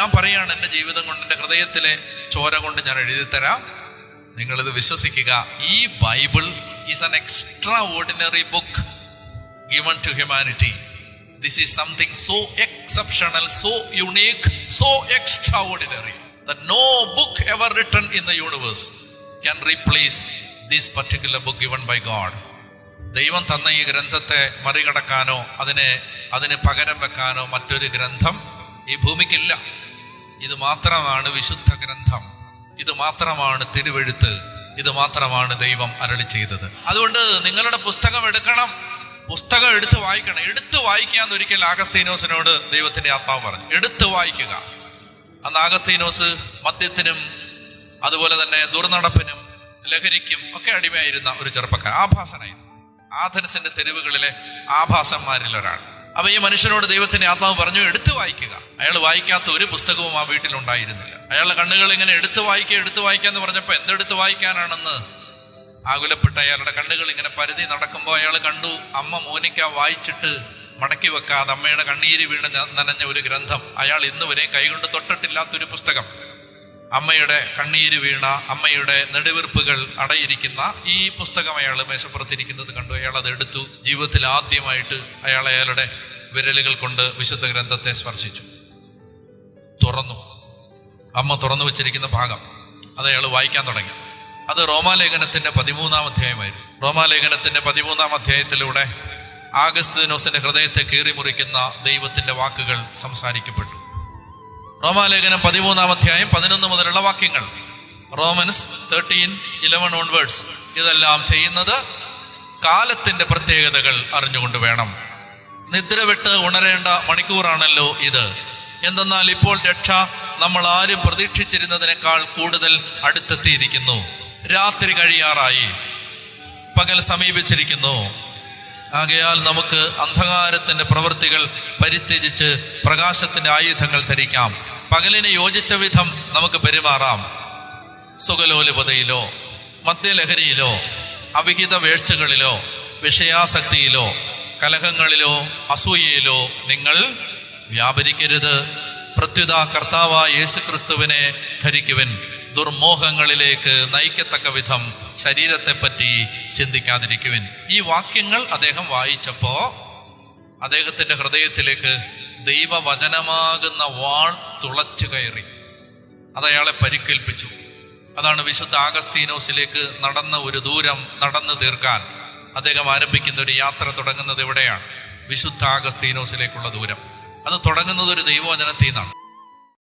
ഞാൻ പറയാണ്, എൻ്റെ ജീവിതം കൊണ്ട്, എൻ്റെ ഹൃദയത്തിലെ ചോര കൊണ്ട് ഞാൻ എഴുതി തരാം, നിങ്ങളിത് വിശ്വസിക്കുക. ഈ Bible is an extra ordinary book given to humanity. This is something so exceptional, so unique, so extraordinary that no book ever written in the universe can replace this particular book given by God. ദൈവം തന്ന ഈ ഗ്രന്ഥത്തെ മറികടക്കാനോ അതിന് പകരം വെക്കാനോ മറ്റൊരു ഗ്രന്ഥം ഈ ഭൂമിക്കില്ല. ഇത് മാത്രമാണ് വിശുദ്ധ ഗ്രന്ഥം, ഇത് മാത്രമാണ് തിരുവെഴുത്ത്, ഇത് മാത്രമാണ് ദൈവം അരുളി ചെയ്തത്. അതുകൊണ്ട് നിങ്ങളുടെ പുസ്തകം എടുക്കണം, പുസ്തകം എടുത്ത് വായിക്കണം. എടുത്ത് വായിക്കാന്ന് ഒരിക്കൽ ആഗസ്തീനോസിനോട് ദൈവത്തിന്റെ ആത്മാവ് പറഞ്ഞു. എടുത്ത് വായിക്കുക. അന്ന് ആഗസ്തീനോസ് മദ്യത്തിനും അതുപോലെ തന്നെ ദുർനടപ്പിനും ലഹരിക്കും ഒക്കെ അടിമയായിരുന്ന ഒരു ചെറുപ്പക്കാരൻ, ആഭാസനായിരുന്നു. ആഥൻസിന്റെ തെരുവുകളിലെ ആഭാസന്മാരിൽ ഒരാൾ. അപ്പൊ ഈ മനുഷ്യനോട് ദൈവത്തിന്റെ ആത്മാവ് പറഞ്ഞു, എടുത്തു വായിക്കുക. അയാൾ വായിക്കാത്ത ഒരു പുസ്തകവും ആ വീട്ടിലുണ്ടായിരുന്നില്ല. അയാളുടെ കണ്ണുകൾ ഇങ്ങനെ എടുത്തു വായിക്കാന്ന് പറഞ്ഞപ്പോ എന്തെടുത്ത് വായിക്കാനാണെന്ന് ആകുലപ്പെട്ട അയാളുടെ കണ്ണുകൾ ഇങ്ങനെ പരുതി നടക്കുമ്പോൾ അയാൾ കണ്ടു, അമ്മ മോനിക്ക വായിച്ചിട്ട് മടക്കി വെക്കാതെ അമ്മയുടെ കണ്ണീര് വീണ് നനഞ്ഞ ഒരു ഗ്രന്ഥം. അയാൾ ഇന്ന് വരെ കൈകൊണ്ട് തൊട്ടിട്ടില്ലാത്തൊരു പുസ്തകം. അമ്മയുടെ കണ്ണീര് വീണ, അമ്മയുടെ നെടുവീർപ്പുകൾ അടയിരിക്കുന്ന ഈ പുസ്തകം അയാൾ മേശപ്പുറത്തിരിക്കുന്നത് കണ്ടു. അയാൾ അത് എടുത്തു. ജീവിതത്തിൽ ആദ്യമായിട്ട് അയാളുടെ വിരലുകൾ കൊണ്ട് വിശുദ്ധ ഗ്രന്ഥത്തെ സ്പർശിച്ചു. തുറന്നു. അമ്മ തുറന്നു വെച്ചിരിക്കുന്ന ഭാഗം അത് അയാൾ വായിക്കാൻ തുടങ്ങി. അത് റോമാലേഖനത്തിന്റെ 13-ാം അധ്യായമായിരുന്നു. റോമാലേഖനത്തിന്റെ 13-ാം അധ്യായത്തിലൂടെ ആഗസ്തീനോസിന്റെ ഹൃദയത്തെ കീറി മുറിക്കുന്ന ദൈവത്തിന്റെ വാക്കുകൾ സംസാരിക്കപ്പെട്ടു. റോമാലേഖനം 13-ാം അധ്യായം 11 മുതലുള്ള വാക്യങ്ങൾ, റോമൻസ് 13:11 ഓൺവേർഡ്സ്, ഇതെല്ലാം ചെയ്യുന്നത് കാലത്തിന്റെ പ്രത്യേകതകൾ അറിഞ്ഞുകൊണ്ട് വേണം. നിദ്ര വിട്ട് ഉണരേണ്ട മണിക്കൂറാണല്ലോ ഇത്. എന്തെന്നാൽ ഇപ്പോൾ രക്ഷ നമ്മൾ ആരും പ്രതീക്ഷിച്ചിരുന്നതിനേക്കാൾ കൂടുതൽ അടുത്തെത്തിയിരിക്കുന്നു. രാത്രി കഴിയാറായി, പകൽ സമീപിച്ചിരിക്കുന്നു. ആകയാൽ നമുക്ക് അന്ധകാരത്തിന്റെ പ്രവൃത്തികൾ പരിത്യജിച്ച് പ്രകാശത്തിന്റെ ആയുധങ്ങൾ ധരിക്കാം. പകലിന് യോജിച്ച വിധം നമുക്ക് പെരുമാറാം. സുഖലോലുപതയിലോ മദ്യലഹരിയിലോ അവിഹിത വേഴ്ചകളിലോ വിഷയാസക്തിയിലോ കലഹങ്ങളിലോ അസൂയയിലോ നിങ്ങൾ വ്യാപരിക്കരുത്. പ്രത്യുത കർത്താവായ യേശുക്രിസ്തുവിനെ ധരിക്കുവിൻ. ദുർമോഹങ്ങളിലേക്ക് നയിക്കത്തക്ക വിധം ശരീരത്തെപ്പറ്റി ചിന്തിക്കാതിരിക്കുവിൻ. ഈ വാക്യങ്ങൾ അദ്ദേഹം വായിച്ചപ്പോ അദ്ദേഹത്തിന്റെ ഹൃദയത്തിലേക്ക് ദൈവവചനമാകുന്ന വാൾ തുളച്ചു കയറി. അത് അയാളെ പരിക്കേൽപ്പിച്ചു. അതാണ് വിശുദ്ധ ആഗസ്തീനോസിലേക്ക് നടന്ന ഒരു ദൂരം നടന്നു തീർക്കാൻ അദ്ദേഹം ആരംഭിക്കുന്ന ഒരു യാത്ര തുടങ്ങുന്നത് എവിടെയാണ്? വിശുദ്ധ ആഗസ്തീനോസിലേക്കുള്ള ദൂരം. അത് തുടങ്ങുന്നത് ഒരു ദൈവവചനത്തിൽ നിന്നാണ്.